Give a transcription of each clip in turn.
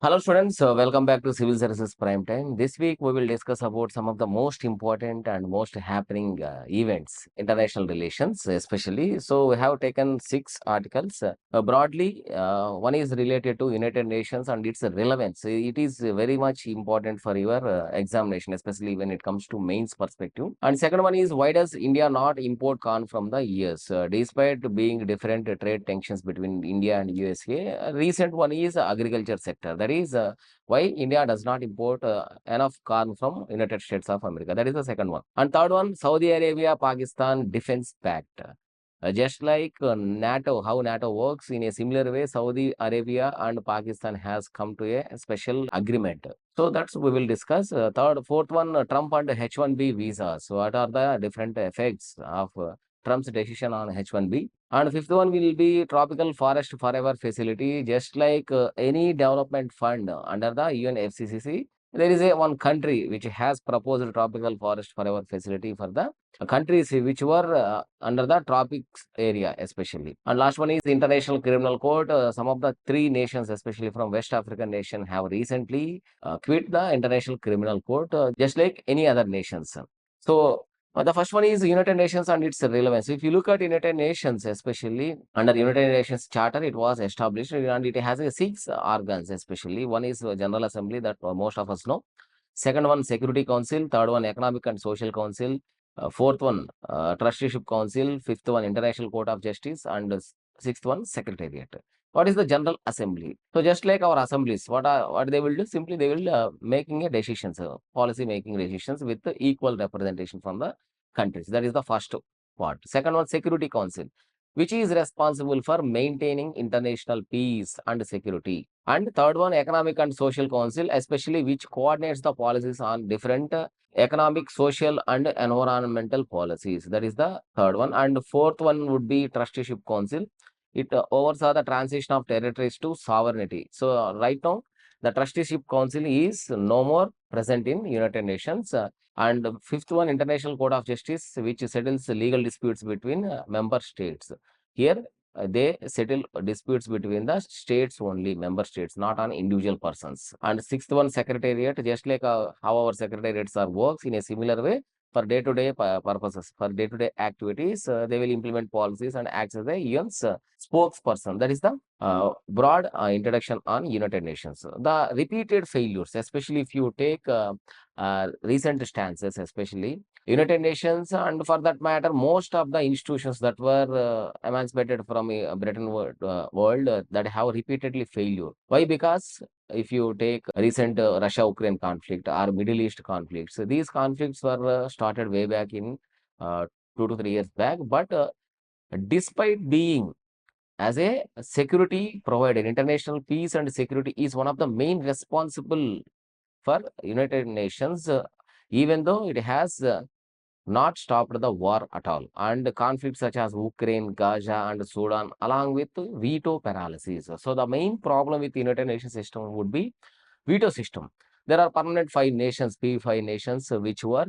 Hello students, welcome back to Civil Services Prime Time. This week we will discuss about some of the most important and most happening events, international relations especially. So we have taken 6 articles. Broadly, one is related to United Nations and its relevance. It is very much important for your examination, especially when it comes to mains perspective. And second one is, why does India not import corn from the US? Despite being different trade tensions between India and USA, recent one is agriculture sector. That is why India does not import enough corn from United States of America. That is the second one. And third one, Saudi Arabia Pakistan Defense Pact. Just like NATO, how NATO works, in a similar way, Saudi Arabia and Pakistan has come to a special agreement. So that's we will discuss. Fourth one, Trump and H-1B visas. What are the different effects of Trump's decision on H-1B? And fifth one will be Tropical Forest Forever Facility. Just like any development fund under the UNFCCC, there is a one country which has proposed Tropical Forest Forever Facility for the countries which were under the tropics area especially. And last one is International Criminal Court. Some of the three nations, especially from West African nation, have recently quit the International Criminal Court, just like any other nations. So the first one is United Nations and its relevance. If you look at United Nations, especially under United Nations Charter, it was established and it has 6 organs, especially. One is General Assembly that most of us know. Second one, Security Council. Third one, Economic and Social Council. Fourth one, Trusteeship Council. Fifth one, International Court of Justice. And sixth one, Secretariat. What is the General Assembly? So just like our assemblies, what they will do? Simply they will making a decisions, policy making decisions with the equal representation from the countries. That is the first part. Second one, Security Council, which is responsible for maintaining international peace and security. And third one, Economic and Social Council, especially which coordinates the policies on different economic, social, and environmental policies. That is the third one. And fourth one would be Trusteeship Council. It oversaw the transition of territories to sovereignty. So right now, the Trusteeship Council is no more present in United Nations. And fifth one, International Court of Justice, which settles legal disputes between member states. Here, they settle disputes between the states only, member states, not on individual persons. And sixth one, Secretariat, just like how our secretariats are works in a similar way, for day-to-day purposes, for day-to-day activities, they will implement policies and act as the UN's spokesperson. That is the broad introduction on United Nations. The repeated failures, especially if you take recent stances, especially United Nations, and for that matter, most of the institutions that were emancipated from Britain world that have repeatedly failure. Why? Because if you take recent Russia-Ukraine conflict or Middle East conflicts, so these conflicts were started way back in 2 to 3 years back. But despite being as a security provider, international peace and security is one of the main responsible for United Nations, even though it has not stopped the war at all. And conflicts such as Ukraine, Gaza, and Sudan, along with veto paralysis. So the main problem with the United Nations system would be veto system. There are permanent 5 nations, P5 nations, which were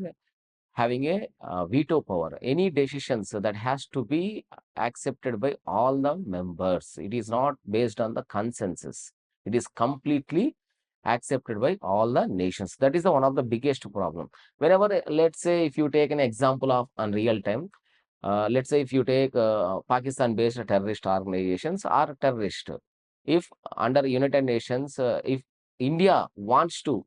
having a veto power. Any decisions that has to be accepted by all the members. It is not based on the consensus. It is completely accepted by all the nations. That is one of the biggest problem. Whenever, let's say, if you take an example of on real time, let's say if you take Pakistan-based terrorist organizations are terrorist. If under United Nations, if India wants to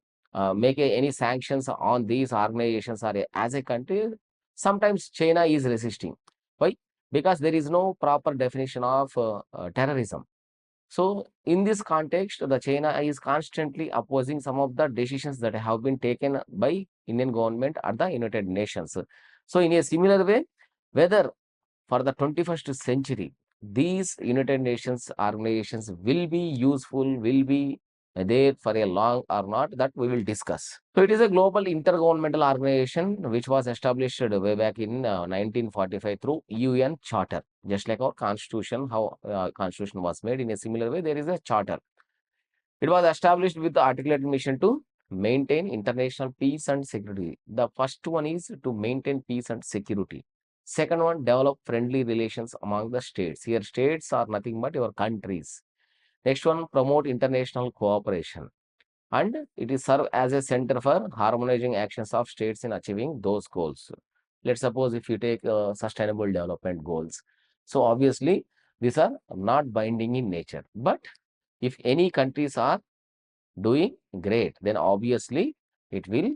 make any sanctions on these organizations or as a country, sometimes China is resisting. Why? Because there is no proper definition of terrorism. So in this context, the China is constantly opposing some of the decisions that have been taken by Indian government at the United Nations. So in a similar way, whether for the 21st century, these United Nations organizations will be useful, will be there for a long or not, that we will discuss. So it is a global intergovernmental organization which was established way back in 1945 through UN Charter. Just like our constitution, how constitution was made, in a similar way, there is a charter. It was established with the articulated mission to maintain international peace and security. The first one is to maintain peace and security. Second one, develop friendly relations among the states. Here, states are nothing but your countries. Next one, promote international cooperation. And it is serve as a center for harmonizing actions of states in achieving those goals. Let's suppose if you take sustainable development goals. So obviously, these are not binding in nature. But if any countries are doing great, then obviously it will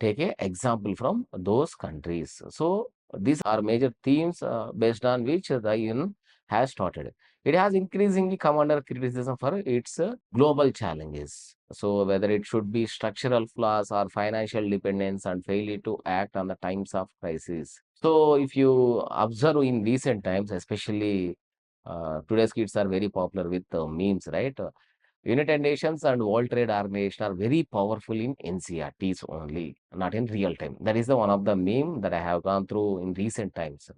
take a example from those countries. So these are major themes based on which the UN has started. It has increasingly come under criticism for its global challenges. So whether it should be structural flaws or financial dependence and failure to act on the times of crisis. So if you observe in recent times, especially today's kids are very popular with memes, right? United Nations and World Trade Organization are very powerful in NCRTs only, not in real time. That is the one of the meme that I have gone through in recent times.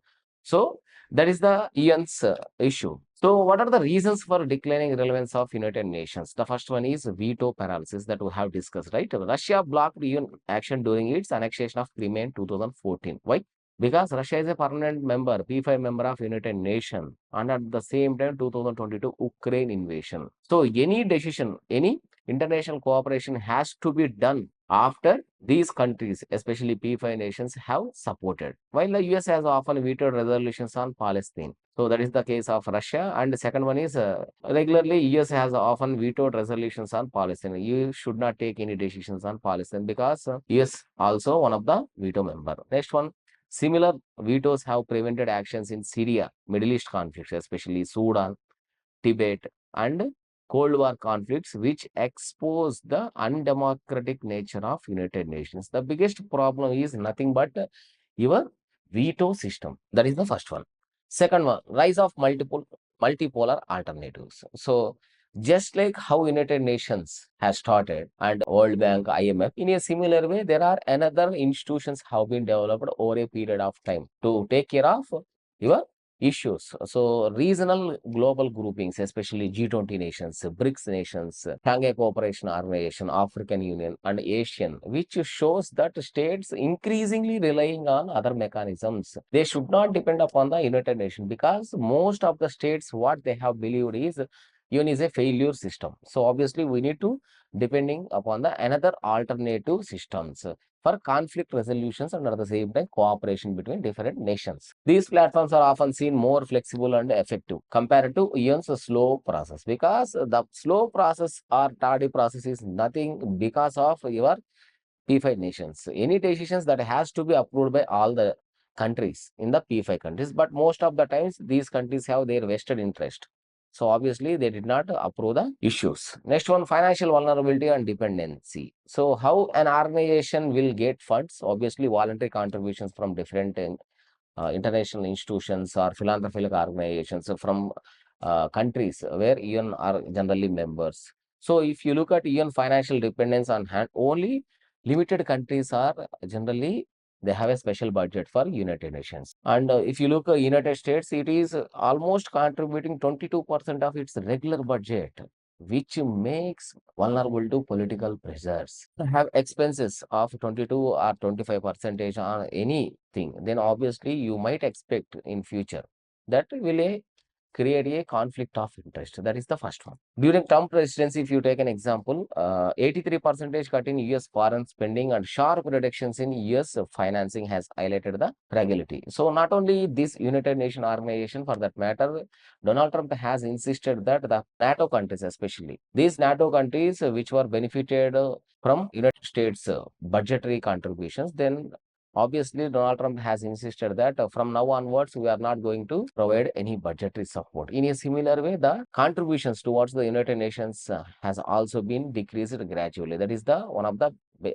So that is the UN's issue. So what are the reasons for declining relevance of United Nations? The first one is veto paralysis that we have discussed, right? Russia blocked UN action during its annexation of Crimea in 2014. Why? Because Russia is a permanent member, P5 member of United Nations, and at the same time, 2022 Ukraine invasion. So any decision, any international cooperation has to be done after these countries, especially P5 nations, have supported. While the US has often vetoed resolutions on Palestine. So that is the case of Russia. And the second one is regularly US has often vetoed resolutions on Palestine. You should not take any decisions on Palestine because US also one of the veto member. Next one. Similar vetoes have prevented actions in Syria, Middle East conflicts, especially Sudan, Tibet, and Cold War conflicts, which expose the undemocratic nature of United Nations. The biggest problem is nothing but your veto system. That is the first one. Second one, rise of multipolar alternatives. So just like how United Nations has started and World Bank, IMF, in a similar way, there are another institutions have been developed over a period of time to take care of your issues. So regional global groupings, especially G20 nations, BRICS nations, Shanghai Cooperation Organization, African Union, and Asian, which shows that states increasingly relying on other mechanisms. They should not depend upon the United Nations because most of the states, what they have believed is UN is a failure system. So obviously we need to depending upon the another alternative systems for conflict resolutions and at the same time cooperation between different nations. These platforms are often seen more flexible and effective compared to UN's slow process because the slow process or tardy process is nothing because of your P5 nations. Any decisions that has to be approved by all the countries in the P5 countries, but most of the times these countries have their vested interest. So obviously they did not approve the issues. Next one, financial vulnerability and dependency. So how an organization will get funds? Obviously voluntary contributions from different international institutions or philanthropic organizations from countries where UN are generally members. So if you look at UN financial dependence on hand, only limited countries are generally they have a special budget for United Nations. And if you look at United States, it is almost contributing 22% of its regular budget, which makes vulnerable to political pressures. Have expenses of 22 or 25 percentage on anything, then obviously you might expect in future that will create a conflict of interest. That is the first one. During Trump presidency, if you take an example, 83 percentage cut in US foreign spending and sharp reductions in US financing has highlighted the fragility. So not only this United Nations organization, for that matter, Donald Trump has insisted that the NATO countries, especially these NATO countries which were benefited from United States budgetary contributions, then obviously, Donald Trump has insisted that from now onwards, we are not going to provide any budgetary support. In a similar way, the contributions towards the United Nations has also been decreased gradually. That is the one of the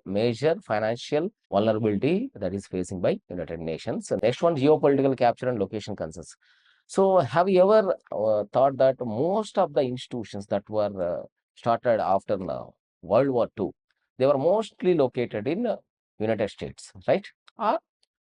major financial vulnerability that is facing by United Nations. Next one, geopolitical capture and location concerns. So, have you ever thought that most of the institutions that were started after World War II, they were mostly located in United States, right? Or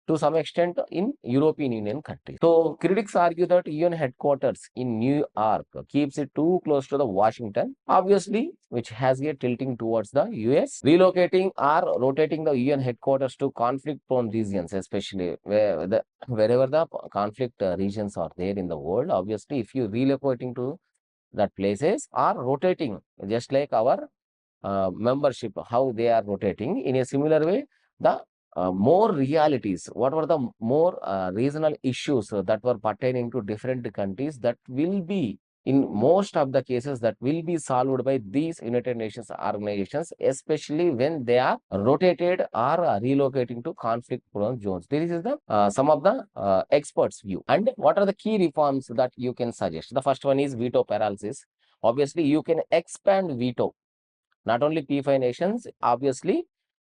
to some extent in European Union countries. So critics argue that UN headquarters in New York keeps it too close to the Washington, obviously, which has a tilting towards the US. Relocating or rotating the UN headquarters to conflict-prone regions, especially wherever the conflict regions are there in the world. Obviously, if you relocating to that places are rotating, just like our membership, how they are rotating. In a similar way, the more realities, what were the more regional issues that were pertaining to different countries, that will be, in most of the cases, that will be solved by these United Nations organizations, especially when they are rotated or relocating to conflict prone zones. This is the some of the experts view. And what are the key reforms that you can suggest? The first one is veto paralysis. Obviously you can expand veto, not only P5 nations, obviously,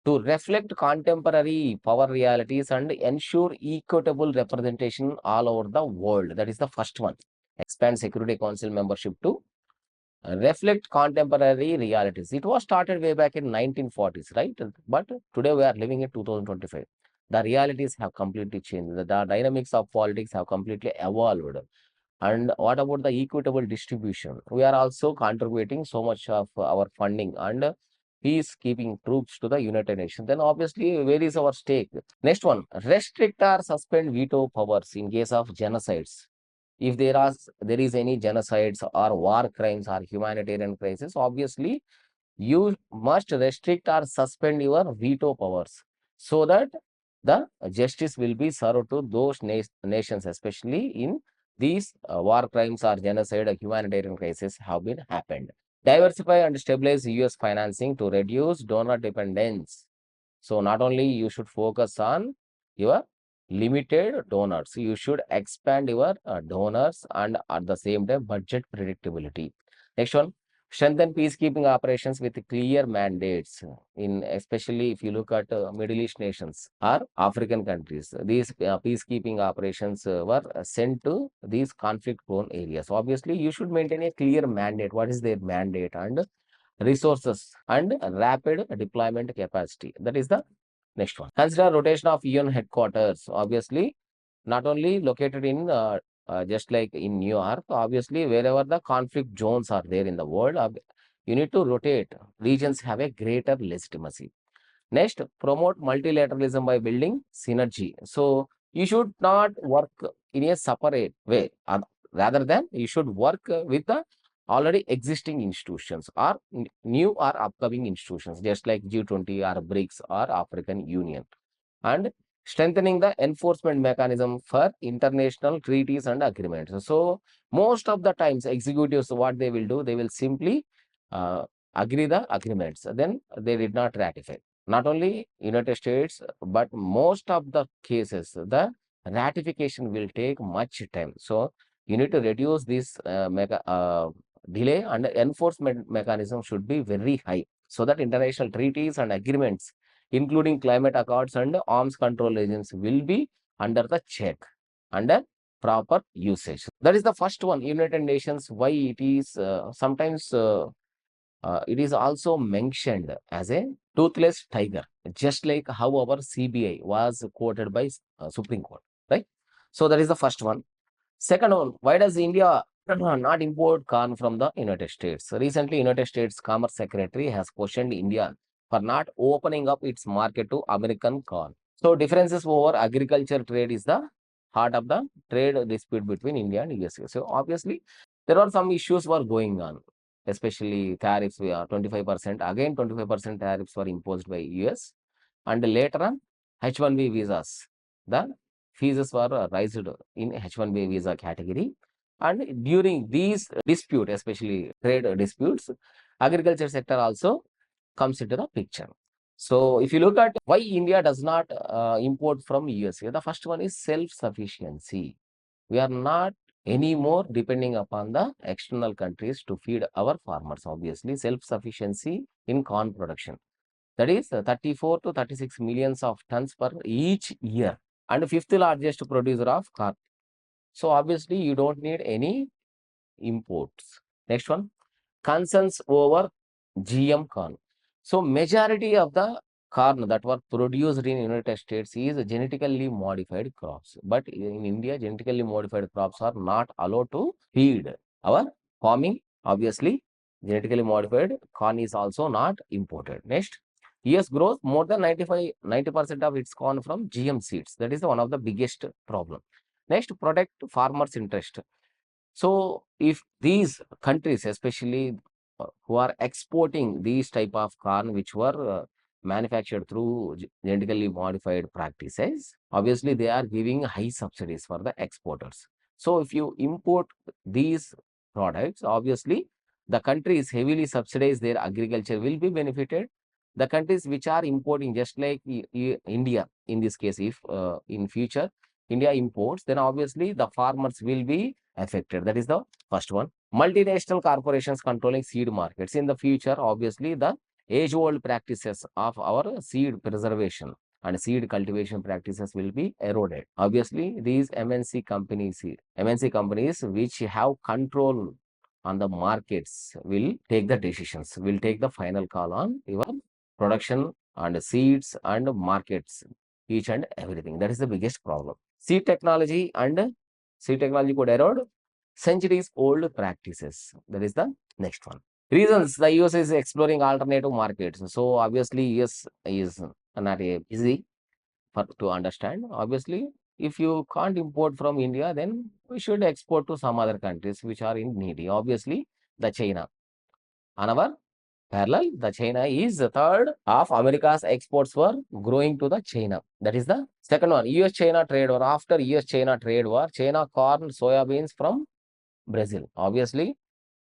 to reflect contemporary power realities and ensure equitable representation all over the world. That is the first one. Expand Security Council membership to reflect contemporary realities. It was started way back in 1940s, right? But today we are living in 2025. The realities have completely changed. The dynamics of politics have completely evolved. And what about the equitable distribution? We are also contributing so much of our funding and peacekeeping troops to the United Nations. Then obviously, where is our stake? Next one, restrict or suspend veto powers in case of genocides. If there is any genocides or war crimes or humanitarian crisis, obviously you must restrict or suspend your veto powers so that the justice will be served to those nations, especially in these war crimes or genocide or humanitarian crises have been happened. Diversify and stabilize US financing to reduce donor dependence. So not only you should focus on your limited donors, you should expand your donors and at the same time budget predictability. Next one, strengthen peacekeeping operations with clear mandates. In especially if you look at Middle East nations or African countries, these peacekeeping operations were sent to these conflict-prone areas. Obviously, you should maintain a clear mandate. What is their mandate and resources and rapid deployment capacity? That is the next one. Consider rotation of UN headquarters. Obviously, not only located in just like in New York, obviously, wherever the conflict zones are there in the world, you need to rotate. Regions have a greater legitimacy. Next, promote multilateralism by building synergy. So, you should not work in a separate way. Rather than you should work with the already existing institutions or new or upcoming institutions, just like G20 or BRICS or African Union, and strengthening the enforcement mechanism for international treaties and agreements. So most of the times executives, what they will do, they will simply uh, agree the agreements, then they did not ratify. Not only United States, but most of the cases, the ratification will take much time. So you need to reduce this delay, and enforcement mechanism should be very high so that international treaties and agreements, including climate accords and arms control agents, will be under the check, under proper usage. That is the first one. United Nations, why it is sometimes it is also mentioned as a toothless tiger, just like how our CBI was quoted by Supreme Court, right? So that is the first one. Second one, why does India not import corn from the United States? Recently, United States Commerce Secretary has questioned India for not opening up its market to American corn. So differences over agriculture trade is the heart of the trade dispute between India and USA. So obviously, there are some issues were going on, especially tariffs. 25%, again 25% tariffs were imposed by US, and later on H1B visas. The fees were raised in H1B visa category. And during these dispute, especially trade disputes, agriculture sector also comes into the picture. So if you look at why India does not import from USA, the first one is self-sufficiency. We are not anymore depending upon the external countries to feed our farmers. Obviously, self-sufficiency in corn production. That is 34 to 36 millions of tons per each year, and fifth largest producer of corn. So obviously, you don't need any imports. Next one, concerns over GM corn. So majority of the corn that were produced in United States is genetically modified crops. But in India, genetically modified crops are not allowed to feed our farming. Obviously, genetically modified corn is also not imported. Next, US grows more than 90% of its corn from GM seeds. That is one of the biggest problem. Next, protect farmers' interest. So if these countries, especially who are exporting these type of corn which were manufactured through genetically modified practices, obviously they are giving high subsidies for the exporters. So if you import these products, obviously the countries heavily subsidize their agriculture will be benefited. The countries which are importing, just like India in this case, if in future India imports, then obviously the farmers will be affected. That is the first one. Multinational corporations controlling seed markets. In the future, obviously, the age-old practices of our seed preservation and seed cultivation practices will be eroded. Obviously, these MNC companies which have control on the markets will take the decisions, will take the final call on your production and seeds and markets, each and everything. That is the biggest problem. Seed technology could erode centuries old practices. That is the next one. Reasons: the US is exploring alternative markets. So obviously US is not easy for to understand. Obviously, if you can't import from India, then we should export to some other countries which are in needy. Obviously, the China. Another parallel, the China is the third of America's exports were growing to the China. That is the second one. US-China trade war. After US-China trade war, China corn, soybeans from Brazil. Obviously,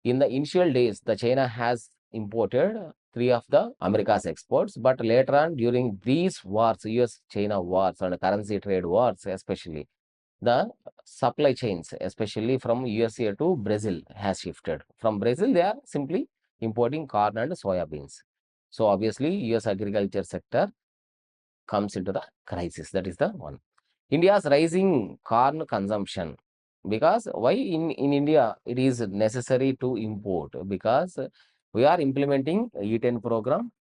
in the initial days, the China has imported three of the America's exports, but later on during these wars, US-China wars and currency trade wars, especially the supply chains, especially from USA to Brazil, has shifted. From Brazil, they are simply importing corn and soybeans. So obviously, US agriculture sector comes into the crisis. That is the one. India's rising corn consumption. Because why in India it is necessary to import? Because we are implementing E10 program,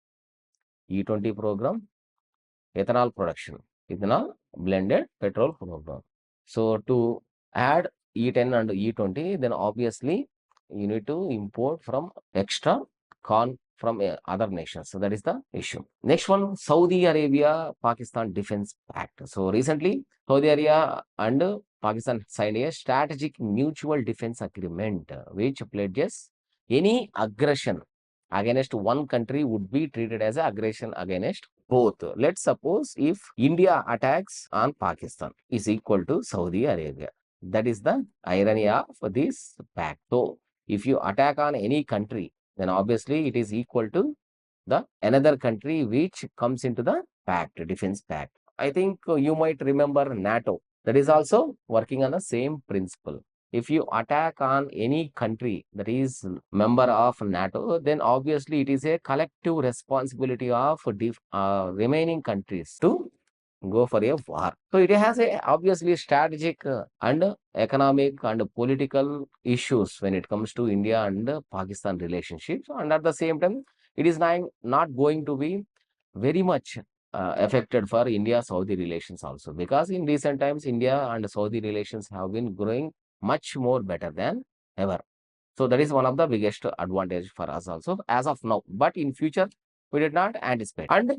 E20 program, ethanol production, ethanol blended petrol program. So to add E10 and E20, then obviously you need to import from extra corn from other nations. So that is the issue. Next one, Saudi Arabia, Pakistan Defense Pact. So recently, Saudi Arabia and Pakistan signed a strategic mutual defense agreement, which pledges any aggression against one country would be treated as aggression against both. Let's suppose if India attacks on Pakistan is equal to Saudi Arabia. That is the irony of this pact. So if you attack on any country, then obviously it is equal to the another country which comes into the pact, defense pact. I think you might remember NATO. That is also working on the same principle. If you attack on any country that is member of NATO, then obviously it is a collective responsibility of remaining countries to go for a war. So it has a obviously strategic and economic and political issues when it comes to India and Pakistan relationships. And at the same time, it is not going to be very much affected for India-Saudi relations also, because in recent times, India and Saudi relations have been growing much more better than ever. So that is one of the biggest advantage for us also as of now. But in future, we did not anticipate. And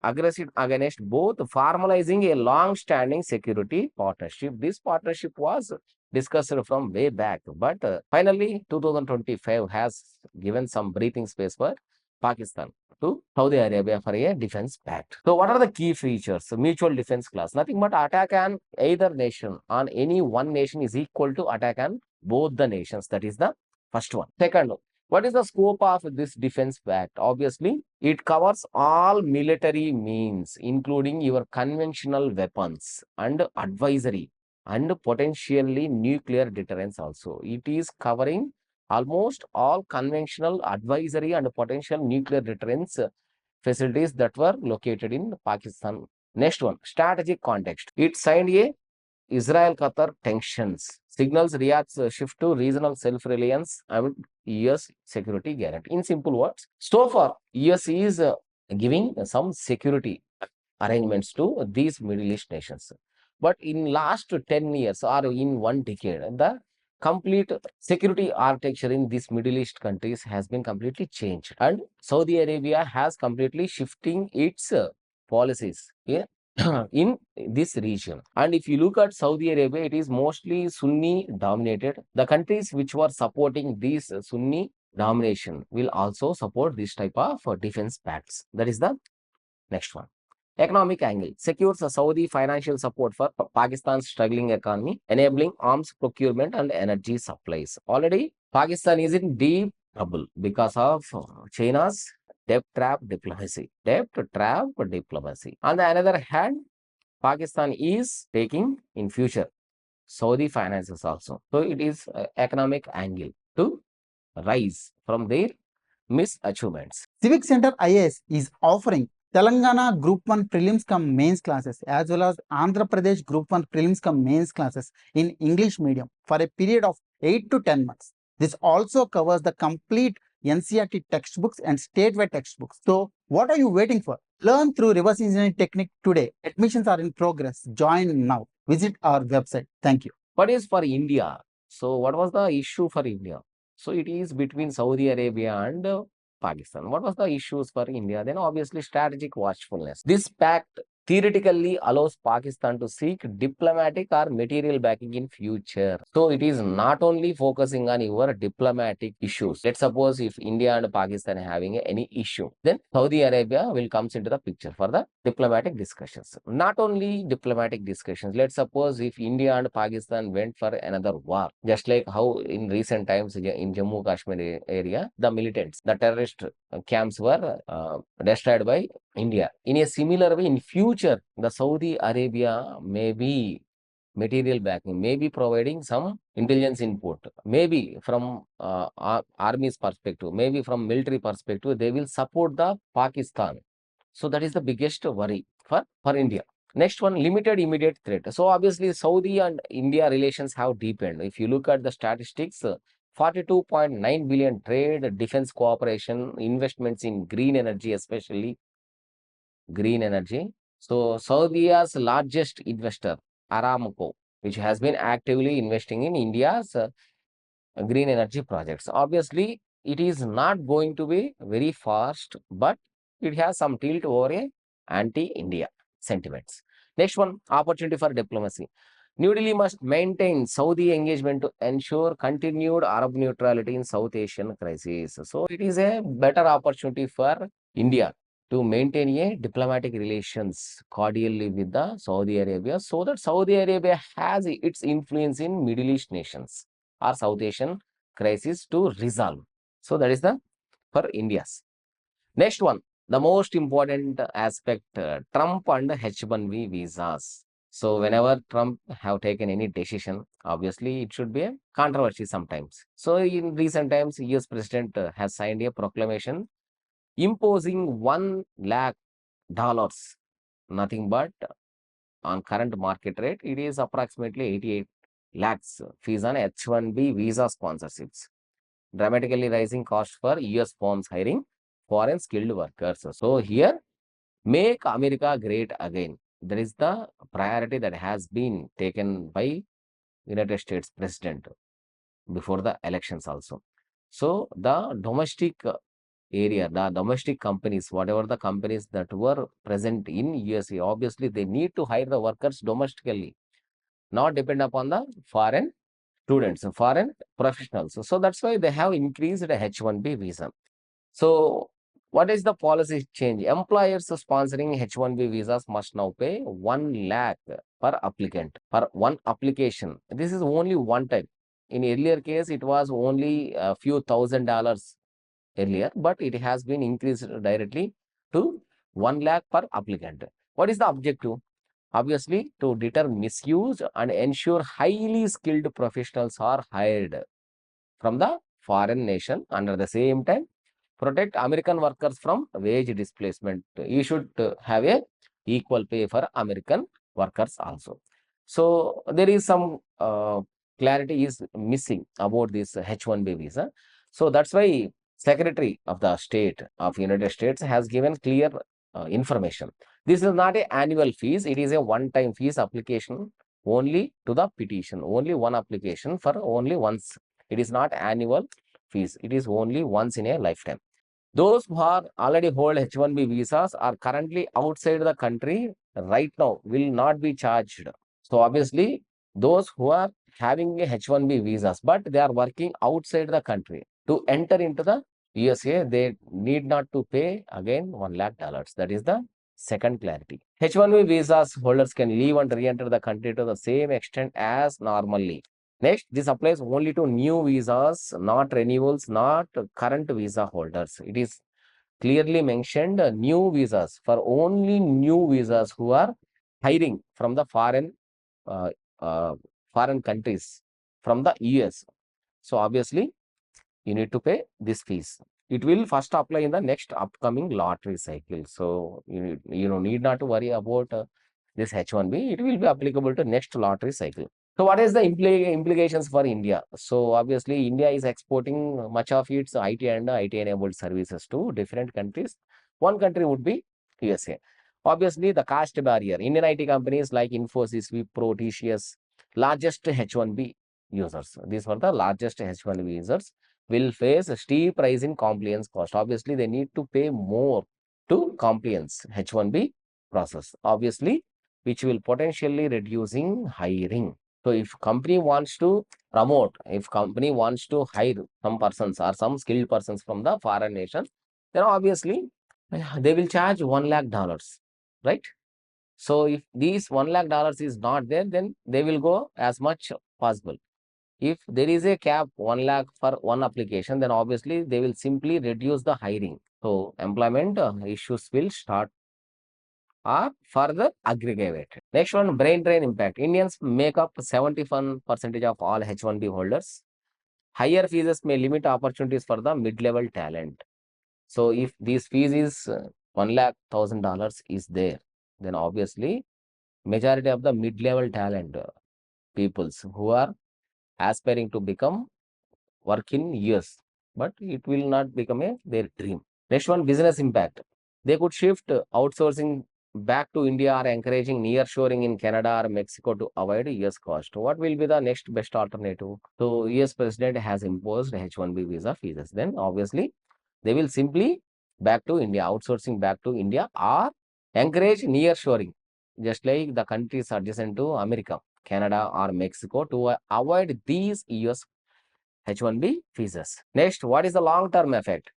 aggressive against both, formalizing a long-standing security partnership. This partnership was discussed from way back, but finally 2025 has given some breathing space for Pakistan to Saudi Arabia for a defense pact. So what are the key features? So mutual defense clause. Nothing but attack on either nation on any one nation is equal to attack on both the nations. That is the first one. Second, what is the scope of this defense pact? Obviously, it covers all military means, including your conventional weapons and advisory and potentially nuclear deterrence also. It is covering almost all conventional advisory and potential nuclear deterrence facilities that were located in Pakistan. Next one, strategic context. It signed a Israel-Qatar tensions signals Riyadh's shift to regional self-reliance and US security guarantee. In simple words, so far, US is giving some security arrangements to these Middle East nations. But in last 10 years or in one decade, the complete security architecture in these Middle East countries has been completely changed. And Saudi Arabia has completely shifting its policies. Yeah? in this region. And if you look at Saudi Arabia, it is mostly Sunni dominated. The countries which were supporting this Sunni domination will also support this type of defense pacts. That is the next one. Economic angle secures a Saudi financial support for Pakistan's struggling economy, enabling arms procurement and energy supplies. Already, Pakistan is in deep trouble because of China's debt trap diplomacy. Debt trap diplomacy. On the other hand, Pakistan is taking in future Saudi finances also. So it is economic angle to rise from their misachievements. CivicCentre IAS is offering Telangana Group 1 Prelims cum Mains classes as well as Andhra Pradesh Group 1 Prelims cum Mains classes in English medium for a period of 8 to 10 months. This also covers the complete NCERT textbooks and statewide textbooks. So what are you waiting for? Learn through reverse engineering technique today. Admissions are in progress. Join now. Visit our website. Thank you. What is for India? So what was the issue for India? So it is between Saudi Arabia and Pakistan. What was the issues for India? Then obviously strategic watchfulness. This pact theoretically allows Pakistan to seek diplomatic or material backing in future. So it is not only focusing on your diplomatic issues. Let's suppose if India and Pakistan are having any issue, then Saudi Arabia will comes into the picture for the diplomatic discussions. Not only diplomatic discussions. Let's suppose if India and Pakistan went for another war, just like how in recent times in Jammu Kashmir area, the militants, the terrorist camps were destroyed by India. In a similar way, in future, the Saudi Arabia may be material backing, may be providing some intelligence input, maybe from army's perspective, maybe from military perspective, they will support the Pakistan. So that is the biggest worry for India. Next one, limited immediate threat. So obviously, Saudi and India relations have deepened. If you look at the statistics, 42.9 billion trade, defense cooperation, investments in green energy, especially green energy. So Saudi's largest investor, Aramco, which has been actively investing in India's green energy projects. Obviously, it is not going to be very fast, but it has some tilt over a anti-India sentiments. Next one, opportunity for diplomacy. New Delhi must maintain Saudi engagement to ensure continued Arab neutrality in South Asian crisis. So it is a better opportunity for India to maintain a diplomatic relations cordially with the Saudi Arabia so that Saudi Arabia has its influence in Middle East nations or South Asian crisis to resolve. So that is the for India's. Next one, the most important aspect, Trump and H1B visas. So whenever Trump have taken any decision, obviously it should be a controversy sometimes. So in recent times, US President has signed a proclamation imposing $1 lakh, nothing but on current market rate, it is approximately 88 lakhs fees on H1B visa sponsorships, dramatically rising cost for US firms hiring foreign skilled workers. So here, make America great again. There is the priority that has been taken by United States President before the elections also. So the domestic area, the domestic companies, whatever the companies that were present in USA, obviously they need to hire the workers domestically, not depend upon the foreign students, foreign professionals. So that's why they have increased the H1B visa. So what is the policy change? Employers sponsoring H1B visas must now pay 1 lakh per applicant for one application. This is only one time. In earlier case, it was only a few $1,000 earlier, but it has been increased directly to 1 lakh per applicant. What is the objective? Obviously, to deter misuse and ensure highly skilled professionals are hired from the foreign nation. Under the same time, protect American workers from wage displacement. You should have a equal pay for American workers also. So there is some clarity is missing about this H1B visa. So that's why Secretary of the State of United States has given clear information. This is not an annual fees. It is a one-time fees application only to the petition. Only one application for only once. It is not annual fees. It is only once in a lifetime. Those who are already hold H1B visas are currently outside the country right now will not be charged. So obviously, those who are having a H-1B visas, but they are working outside the country to enter into the USA, they need not to pay again $1 lakh. That is the second clarity. H-1B visas holders can leave and re-enter the country to the same extent as normally. Next, this applies only to new visas, not renewals, not current visa holders. It is clearly mentioned new visas for only new visas who are hiring from the uh, uh, foreign countries from the US. So obviously, you need to pay this fees. It will first apply in the next upcoming lottery cycle. So you need not to worry about this H-1B. It will be applicable to next lottery cycle. So what is the implications for India? So obviously, India is exporting much of its IT and IT-enabled services to different countries. One country would be USA. Obviously, the caste barrier. Indian IT companies like Infosys, Wipro, TCS, largest H-1B users. These were the largest H-1B users will face a steep rise in compliance cost. Obviously, they need to pay more to compliance H-1B process. Obviously, which will potentially reducing hiring. So if company wants to promote, if company wants to hire some persons or some skilled persons from the foreign nation, then obviously they will charge $1 lakh, right? So if these $1 lakh is not there, then they will go as much possible. If there is a cap 1 lakh for one application, then obviously they will simply reduce the hiring. So employment issues will start or further aggregated. Next one, brain drain impact. Indians make up 71% of all H-1B holders. Higher fees may limit opportunities for the mid-level talent. So if these fees is $1,00,000 is there, then obviously majority of the mid-level talent peoples who are aspiring to become work in years, but it will not become their dream. Next one, business impact. They could shift outsourcing back to India or encouraging nearshoring in Canada or Mexico to avoid US cost. What will be the next best alternative? So US president has imposed H-1B visa fees. Then obviously they will simply back to India, outsourcing back to India or encourage nearshoring, just like the countries adjacent to America, Canada or Mexico to avoid these US H-1B visas. Next, what is the long-term effect?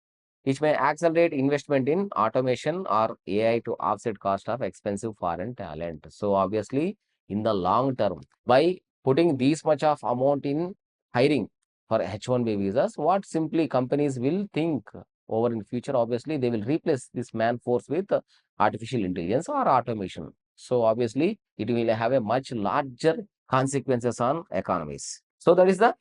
Which may accelerate investment in automation or AI to offset cost of expensive foreign talent. So obviously, in the long term, by putting this much of amount in hiring for H-1B visas, what simply companies will think over in future, obviously, they will replace this man force with artificial intelligence or automation. So obviously, it will have a much larger consequences on economies. So that is the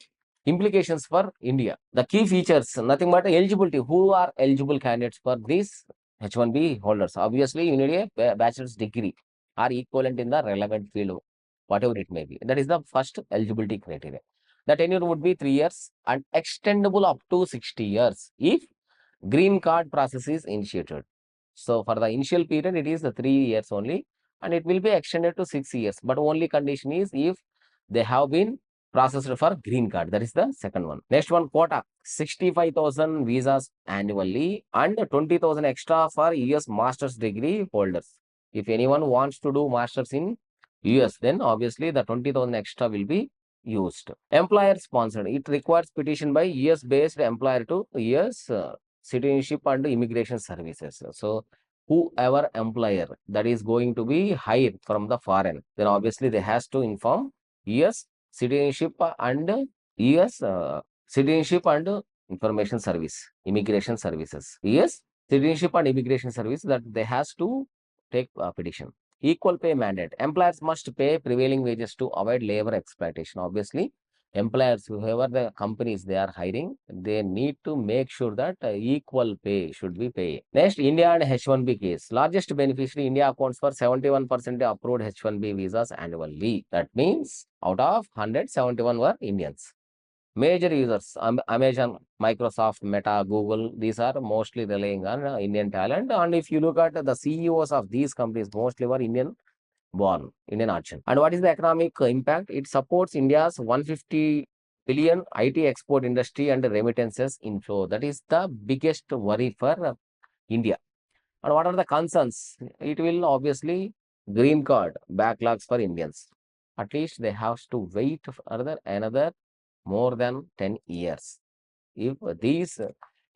implications for India. The key features, nothing but eligibility. Who are eligible candidates for these H-1B holders? Obviously, you need a bachelor's degree or equivalent in the relevant field, whatever it may be. That is the first eligibility criteria. The tenure would be 3 years and extendable up to 60 years if green card process is initiated. So for the initial period, it is the 3 years only, and it will be extended to 6 years. But only condition is if they have been processed for green card. That is the second one. Next one, quota. 65,000 visas annually and 20,000 extra for US master's degree holders. If anyone wants to do masters in US, then obviously the 20,000 extra will be used. Employer sponsored. It requires petition by US based employer to US citizenship and immigration services. So whoever employer that is going to be hired from the foreign, then obviously they has to inform US citizenship and US citizenship and information service, immigration services. US citizenship and immigration service that they has to take petition. Equal pay mandate. Employers must pay prevailing wages to avoid labor exploitation. Obviously, employers, whoever the companies they are hiring, they need to make sure that equal pay should be paid. Next, India and H-1B case. Largest beneficiary, India accounts for 71% approved H-1B visas annually. That means out of 171 were Indians. Major users, Amazon, Microsoft, Meta, Google, these are mostly relying on Indian talent. And if you look at the CEOs of these companies, mostly were Indian born, Indian origin. And what is the economic impact? It supports India's 150 billion IT export industry and remittances inflow. That is the biggest worry for India. And what are the concerns? It will obviously green card backlogs for Indians. At least they have to wait for another more than 10 years if these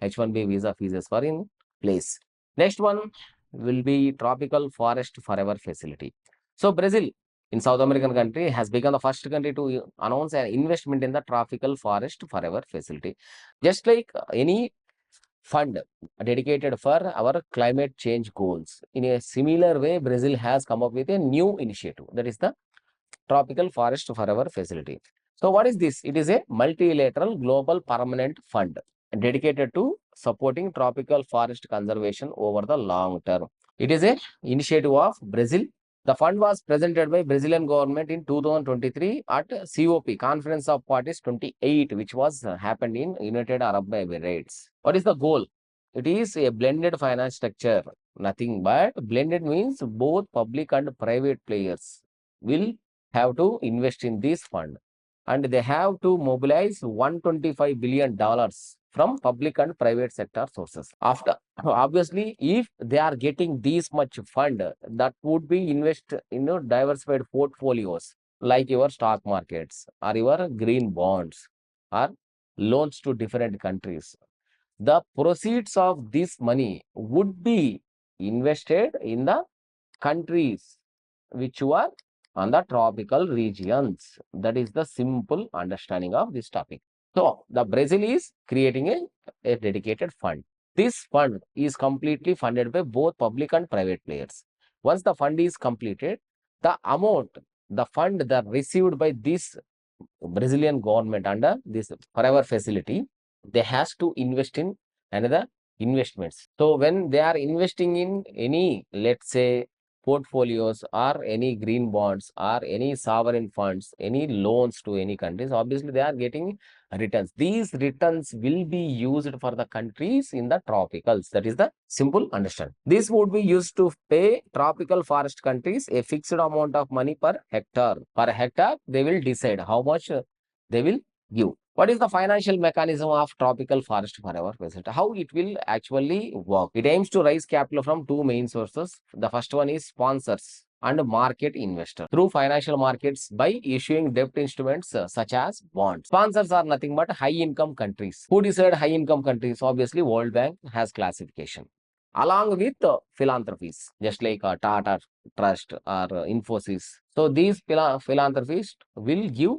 H1B visa fees are in place. Next one will be tropical forest forever facility. So Brazil in South American country has become the first country to announce an investment in the tropical forest forever facility. Just like any fund dedicated for our climate change goals. In a similar way, Brazil has come up with a new initiative, that is the Tropical Forest Forever Facility. So what is this? It is a multilateral global permanent fund dedicated to supporting tropical forest conservation over the long term. It is a initiative of Brazil. The fund was presented by Brazilian government in 2023 at COP, Conference of Parties 28, which was happened in United Arab Emirates. What is the goal? It is a blended finance structure. Nothing but blended means both public and private players will have to invest in this fund, and they have to mobilize $125 billion from public and private sector sources. After obviously, if they are getting this much fund, that would be invest in diversified portfolios like your stock markets or your green bonds or loans to different countries. The proceeds of this money would be invested in the countries which were on the tropical regions. That is the simple understanding of this topic. So, the Brazil is creating a dedicated fund. This fund is completely funded by both public and private players. Once the fund is completed, the amount, the fund that received by this Brazilian government under this forever facility, they has to invest in another investments. So when they are investing in any, let's say, portfolios or any green bonds or any sovereign funds, any loans to any countries, obviously they are getting returns. These returns will be used for the countries in the tropicals. That is the simple understand. This would be used to pay tropical forest countries a fixed amount of money per hectare. Per hectare, they will decide how much they will give. What is the financial mechanism of tropical forest forever facility? How it will actually work? It aims to raise capital from two main sources. The first one is sponsors and market investors through financial markets by issuing debt instruments such as bonds. Sponsors are nothing but high income countries. Who decide high income countries? Obviously, World Bank has classification. Along with philanthropies, just like Tata Trust or Infosys. So these philanthropists will give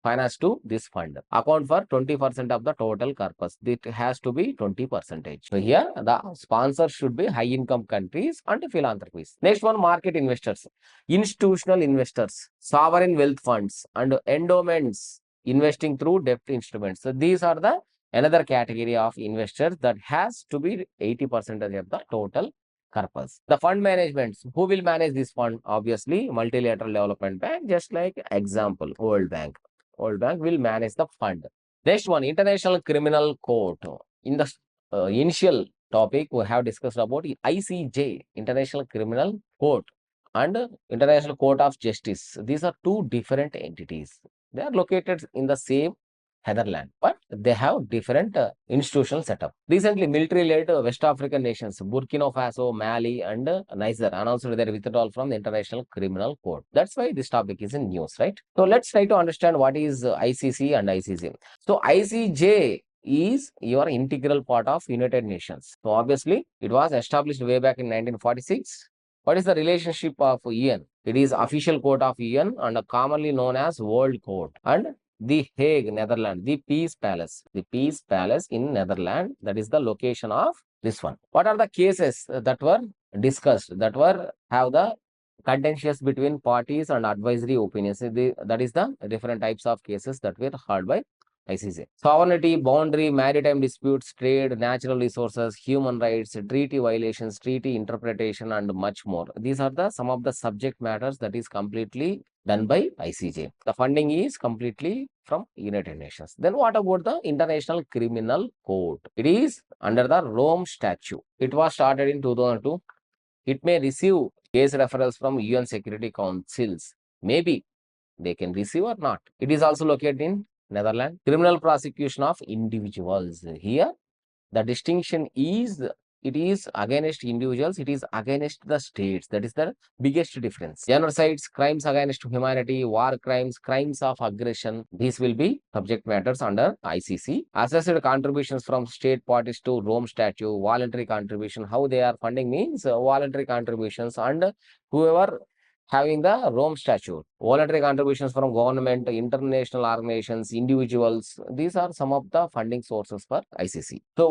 finance to this fund. Account for 20% of the total corpus. It has to be 20%. So here the sponsors should be high income countries and philanthropies. Next one, market investors, institutional investors, sovereign wealth funds and endowments investing through debt instruments. So these are the another category of investors that has to be 80% of the total corpus. The fund managements, who will manage this fund? Obviously, multilateral development bank, just like example, World Bank. World Bank will manage the fund. Next one, International Criminal Court. In the initial topic, we have discussed about ICJ, International Criminal Court, and International Court of Justice. These are two different entities. They are located in the same Netherlands, but they have different institutional setup. Recently, military-led West African nations, Burkina Faso, Mali, and Niger announced their withdrawal from the International Criminal Court. That's why this topic is in news, right? So let's try to understand what is ICC and ICJ. So ICJ is your integral part of United Nations. So obviously, it was established way back in 1946. What is the relationship of UN? It is official court of UN and commonly known as World Court. And the Hague, Netherlands, the Peace Palace. The Peace Palace in Netherlands, that is the location of this one. What are the cases that were discussed, that were have the contentious between parties and advisory opinions? That is the different types of cases that were heard by ICJ. Sovereignty, boundary, maritime disputes, trade, natural resources, human rights, treaty violations, treaty interpretation, and much more. These are the some of the subject matters that is completely done by ICJ. The funding is completely from United Nations. Then what about the International Criminal Court? It is under the Rome Statute. It was started in 2002. It may receive case referrals from UN Security Councils. Maybe they can receive or not. It is also located in Netherlands. Criminal prosecution of individuals. Here, the distinction is it is against individuals, it is against the states. That is the biggest difference. Genocides, crimes against humanity, war crimes, crimes of aggression, these will be subject matters under ICC. Assessed contributions from state parties to Rome Statute, voluntary contribution, how they are funding means voluntary contributions, and whoever having the Rome Statute, voluntary contributions from government, international organizations, individuals. These are some of the funding sources for ICC. So,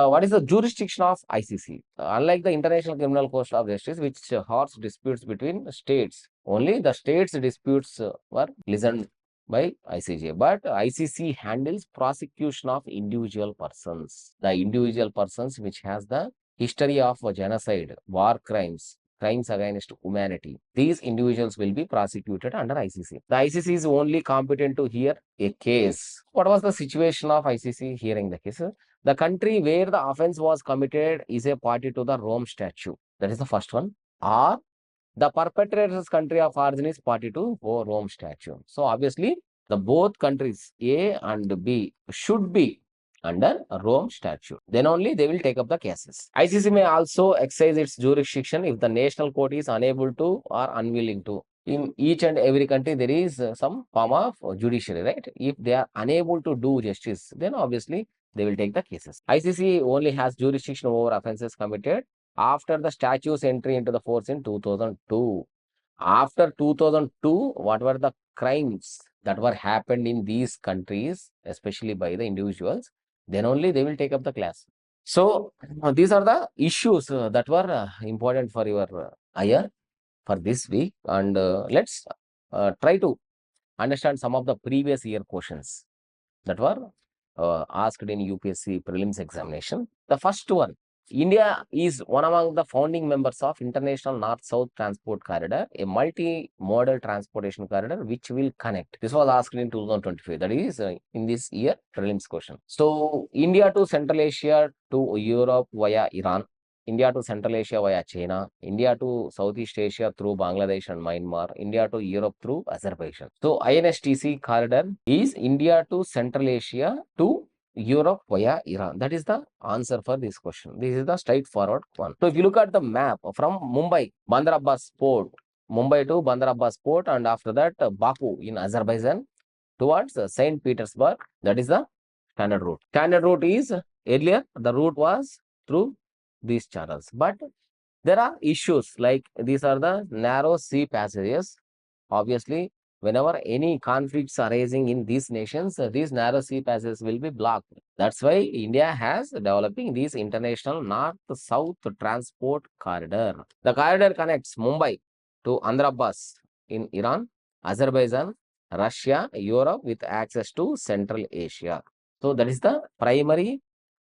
what is the jurisdiction of ICC? Unlike the International Criminal Court of Justice, which holds disputes between states, only the states' disputes were listened by ICJ. But ICC handles prosecution of individual persons. The individual persons which has the history of genocide, war crimes, crimes against humanity. These individuals will be prosecuted under ICC. The ICC is only competent to hear a case. What was the situation of ICC hearing the case? The country where the offense was committed is a party to the Rome Statute. That is the first one. Or the perpetrator's country of origin is party to Rome Statute. So obviously, the both countries A and B should be under a Rome Statute. Then only they will take up the cases. ICC may also exercise its jurisdiction if the national court is unable to or unwilling to. In each and every country, there is some form of judiciary, right? If they are unable to do justice, then obviously they will take the cases. ICC only has jurisdiction over offenses committed after the statute's entry into the force in 2002. After 2002, what were the crimes that were happened in these countries, especially by the individuals, then only they will take up the class. So, these are the issues that were important for your IR for this week. And let's try to understand some of the previous year questions that were asked in UPSC Prelims examination. The first one, India is one among the founding members of International North-South Transport Corridor, a multi-modal transportation corridor which will connect. This was asked in 2025. That is in this year Prelims question. So, India to Central Asia to Europe via Iran, India to Central Asia via China, India to Southeast Asia through Bangladesh and Myanmar, India to Europe through Azerbaijan. So, INSTC corridor is India to Central Asia to Europe via Iran. That is the answer for this question. This is the straightforward one. So, if you look at the map from Mumbai, Bandar Abbas port, Mumbai to Bandar Abbas port, and after that Baku in Azerbaijan towards St. Petersburg, that is the standard route. Standard route is earlier the route was through these channels, but there are issues like these are the narrow sea passages. Obviously, whenever any conflicts are arising in these nations, these narrow sea passages will be blocked. That's why India has developing these international north-south transport corridor. The corridor connects Mumbai to Andhra Abbas in Iran, Azerbaijan, Russia, Europe with access to Central Asia. So that is the primary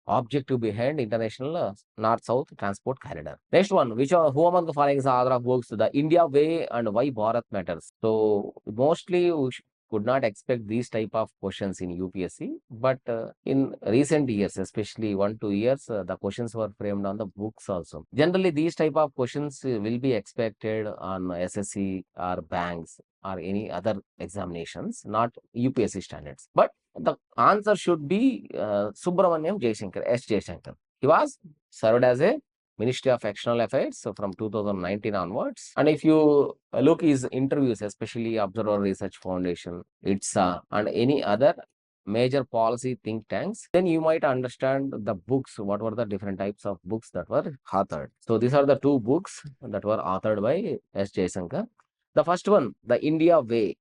objective behind international north-south transport corridor. Next one, who among the following is the author of books The India Way and Why Bharat Matters? So mostly we could not expect these type of questions in UPSC, but in recent years, especially 1-2 years, the questions were framed on the books also. Generally, these type of questions will be expected on SSC or banks or any other examinations, not UPSC standards. But the answer should be Subramaniam Jaishankar, S. Jaishankar. He was served as a Ministry of External Affairs from 2019 onwards. And if you look his interviews, especially Observer Research Foundation, ITSA, and any other major policy think tanks, then you might understand the books, what were the different types of books that were authored. So these are the two books that were authored by S. Jaishankar. The first one, The India Way.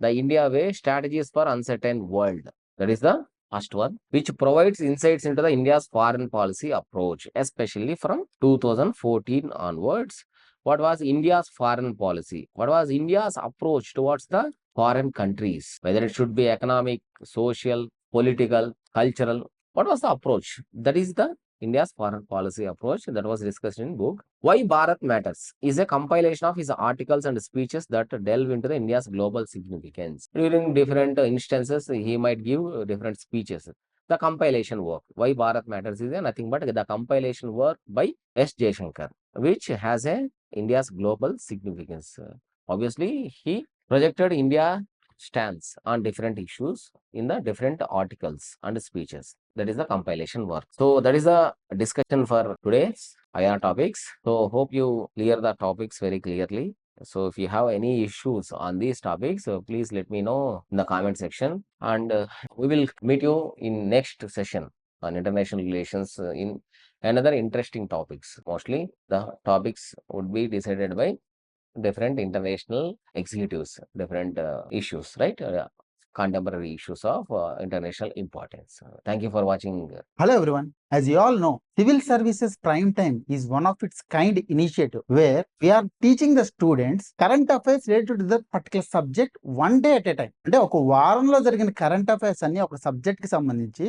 The India Way Strategies for Uncertain World. That is the first one, which provides insights into the India's foreign policy approach, especially from 2014 onwards. What was India's foreign policy? What was India's approach towards the foreign countries? Whether it should be economic, social, political, cultural. What was the approach? That is the India's foreign policy approach that was discussed in book. Why Bharat Matters is a compilation of his articles and speeches that delve into the India's global significance. During different instances, he might give different speeches. The compilation work, Why Bharat Matters, is nothing but the compilation work by S. Jaishankar, which has a India's global significance. Obviously, he projected India stance on different issues in the different articles and speeches. That is the compilation work. So that is the discussion for today's IR topics. So hope you clear the topics very clearly. So if you have any issues on these topics, please let me know in the comment section, and we will meet you in next session on international relations in another interesting topics. Mostly the topics would be decided by different international executives, different issues, right? Contemporary issues of international importance. Thank you for watching. Hello everyone. As you all know, Civil Services Prime Time is one of its kind initiative where we are teaching the students current affairs related to that particular subject one day at a time. అంటే ఒక వారంలో జరిగిన current affairs అన్ని ఒక subject కి సంబంధించి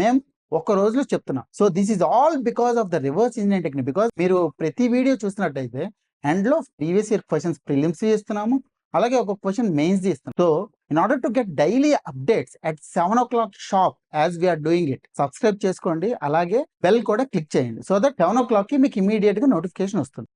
మేము ఒక రోజులో చెప్తున్నాం. So this is all because of the reverse engineering technique. Because మీరు ప్రతి వీడియో చూసినట్టయితే ఎండ్ లో ప్రీవియస్ ఇయర్ క్వశ్చన్స్ ప్రిలిమ్స్ చేస్తున్నాము, అలాగే ఒక క్వశ్చన్ మెయిన్స్ చేస్తున్నాం. So in order to get daily updates at 7 o'clock sharp as we are doing it, subscribe చేసుకోండి, అలాగే బెల్ కూడా క్లిక్ చేయండి. సో దట్ 7 o'clock కి మీకు ఇమీడియట్ గా నోటిఫికేషన్ వస్తుంది.